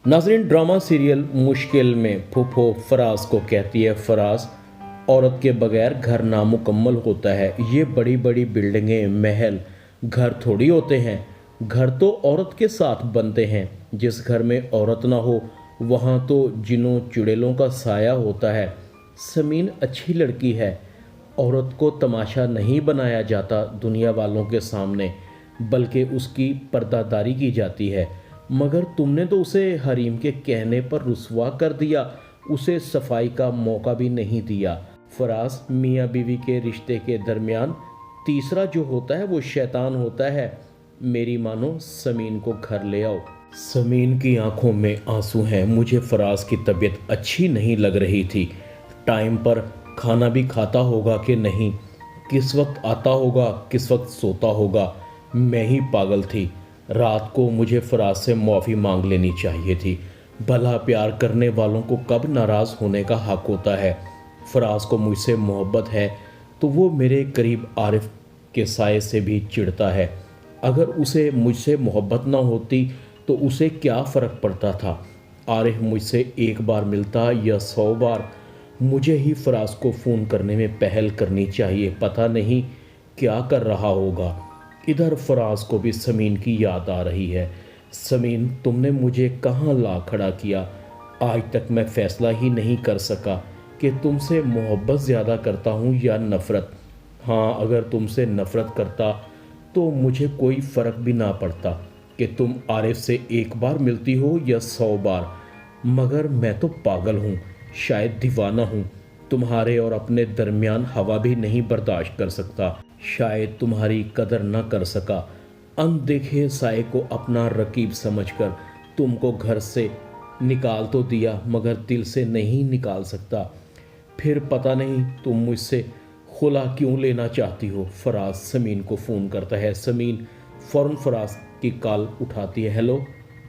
नाजरीन, drama serial मुश्किल में फूफो फराज को कहती है, फराज औरत के बगैर घर नामुकम्मल होता है। ये बड़ी बड़ी बिल्डिंगें, महल, घर थोड़ी होते हैं। घर तो औरत के साथ बनते हैं। जिस घर में औरत ना हो वहाँ तो जिनों चुड़ैलों का साया होता है। समीन अच्छी लड़की है। औरत को तमाशा नहीं बनाया जाता दुनिया वालों के सामने, बल्कि उसकी पर्दादारी की जाती है। मगर तुमने तो उसे हरीम के कहने पर रुसवा कर दिया, उसे सफाई का मौका भी नहीं दिया। फराज, मियाँ बीवी के रिश्ते के दरमियान तीसरा जो होता है वो शैतान होता है। मेरी मानो, समीन को घर ले आओ। समीन की आंखों में आंसू हैं। मुझे फराज की तबीयत अच्छी नहीं लग रही थी। टाइम पर खाना भी खाता होगा कि नहीं, किस वक्त आता होगा, किस वक्त सोता होगा, मैं ही पागल थी। रात को मुझे फराज से माफ़ी मांग लेनी चाहिए थी। भला प्यार करने वालों को कब नाराज़ होने का हक होता है। फराज को मुझसे मोहब्बत है तो वो मेरे करीब आरिफ के साय से भी चिढ़ता है। अगर उसे मुझसे मोहब्बत ना होती तो उसे क्या फ़र्क पड़ता था। आरिफ मुझसे एक बार मिलता या 100 बार। मुझे ही फराज को फ़ोन करने में पहल करनी चाहिए। पता नहीं क्या कर रहा होगा। इधर फराज को भी समीन की याद आ रही है। समीन, तुमने मुझे कहाँ ला खड़ा किया। आज तक मैं फ़ैसला ही नहीं कर सका कि तुमसे मोहब्बत ज़्यादा करता हूँ या नफ़रत। हाँ, अगर तुमसे नफ़रत करता तो मुझे कोई फ़र्क भी ना पड़ता कि तुम आरिफ से एक बार मिलती हो या 100 बार। मगर मैं तो पागल हूँ, शायद दीवाना हूँ। तुम्हारे और अपने दरमियान हवा भी नहीं बर्दाश्त कर सकता। शायद तुम्हारी कदर न कर सका। अनदेखे साए को अपना रकीब समझकर तुमको घर से निकाल तो दिया, मगर दिल से नहीं निकाल सकता। फिर पता नहीं तुम मुझसे खुला क्यों लेना चाहती हो। फराज समीन को फ़ोन करता है। समीन फ़ौरन फराज की कॉल उठाती है। हेलो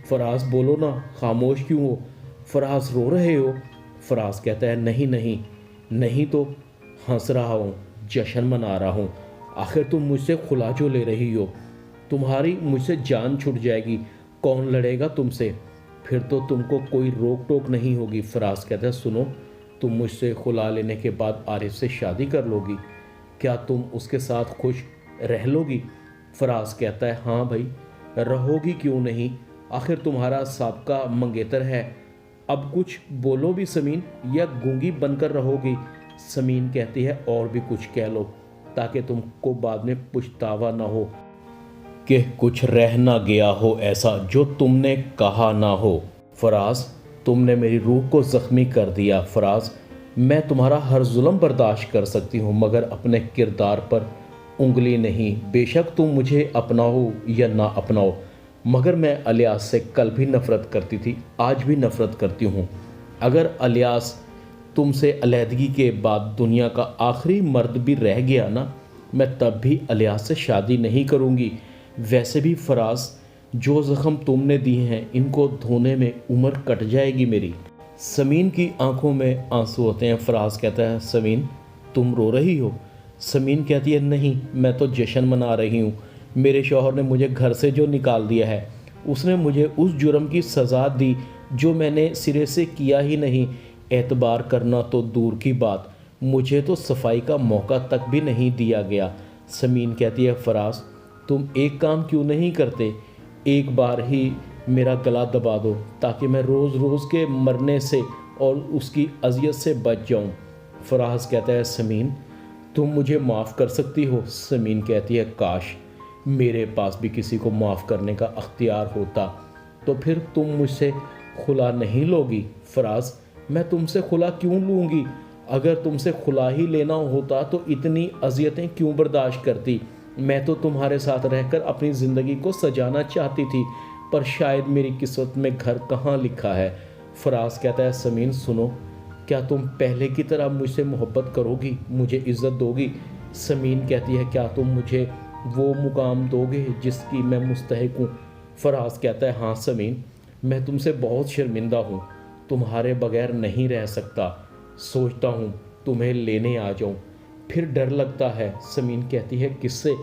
फराज, बोलो ना, खामोश क्यों हो। फराज, रो रहे हो। फराज कहता है, नहीं नहीं नहीं तो हंस रहा हूँ, जश्न मना रहा हूँ। आखिर तुम मुझसे खुला जो ले रही हो। तुम्हारी मुझसे जान छूट जाएगी, कौन लड़ेगा तुमसे। फिर तो तुमको कोई रोक टोक नहीं होगी। फराज कहता है, सुनो, तुम मुझसे खुला लेने के बाद आरिफ से शादी कर लोगी। क्या तुम उसके साथ खुश रह लोगी। फराज कहता है, हाँ भाई, रहोगी क्यों नहीं। आखिर तुम्हारा साबका मंगेतर है। अब कुछ बोलो भी समीन, या गूंगी बनकर रहोगी। समीन कहती है, और भी कुछ कह लो ताकि तुमको बाद में पछतावा ना हो कि कुछ रह ना गया हो ऐसा जो तुमने कहा ना हो। फराज, तुमने मेरी रूह को ज़ख्मी कर दिया। फराज, मैं तुम्हारा हर जुल्म बर्दाश्त कर सकती हूँ, मगर अपने किरदार पर उंगली नहीं। बेशक तुम मुझे अपनाओ या ना अपनाओ, मगर मैं अलियास से कल भी नफ़रत करती थी, आज भी नफ़रत करती हूँ। अगर अलियास तुमसे अलहदगी के बाद दुनिया का आखिरी मर्द भी रह गया ना, मैं तब भी अलियास से शादी नहीं करूँगी। वैसे भी फराज, जो ज़ख्म तुमने दिए हैं इनको धोने में उम्र कट जाएगी मेरी। समीन की आंखों में आंसू होते हैं। फराज कहता है, समीन तुम रो रही हो। समीन कहती है, नहीं, मैं तो जश्न मना रही हूँ। मेरे शौहर ने मुझे घर से जो निकाल दिया है, उसने मुझे उस जुर्म की सज़ा दी जो मैंने सिरे से किया ही नहीं। एतबार करना तो दूर की बात, मुझे तो सफाई का मौका तक भी नहीं दिया गया। समीन कहती है, फराज तुम एक काम क्यों नहीं करते, एक बार ही मेरा गला दबा दो ताकि मैं रोज़ रोज़ के मरने से और उसकी अजियत से बच जाऊं। फराज कहता है, समीन तुम मुझे माफ़ कर सकती हो। समीन कहती है, काश मेरे पास भी किसी को माफ़ करने का अख्तियार होता। तो फिर तुम मुझसे खुला नहीं लोगी। फराज, मैं तुमसे खुला क्यों लूँगी। अगर तुमसे खुला ही लेना होता तो इतनी अजियतें क्यों बर्दाश्त करती। मैं तो तुम्हारे साथ रहकर अपनी ज़िंदगी को सजाना चाहती थी, पर शायद मेरी किस्मत में घर कहाँ लिखा है। फराज कहता है, समीन सुनो, क्या तुम पहले की तरह मुझसे मोहब्बत करोगी, मुझे इज़्ज़त दोगी। समीन कहती है, क्या तुम मुझे वो मुकाम दोगे जिसकी मैं मुस्तहिक हूँ। फराज कहता है, हाँ समीन, मैं तुमसे बहुत शर्मिंदा हूँ, तुम्हारे बगैर नहीं रह सकता। सोचता हूँ तुम्हें लेने आ जाऊँ, फिर डर लगता है। समीन कहती है, किससे।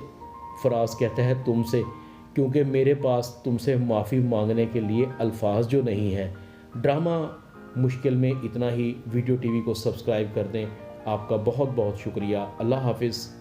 फराज कहता है, तुमसे। کیونکہ میرے پاس تم سے معافی مانگنے کے لیے الفاظ جو نہیں ہیں۔ ڈرامہ مشکل میں اتنا ہی۔ ویڈیو ٹی وی کو سبسکرائب کر دیں۔ آپ کا بہت بہت شکریہ۔ اللہ حافظ۔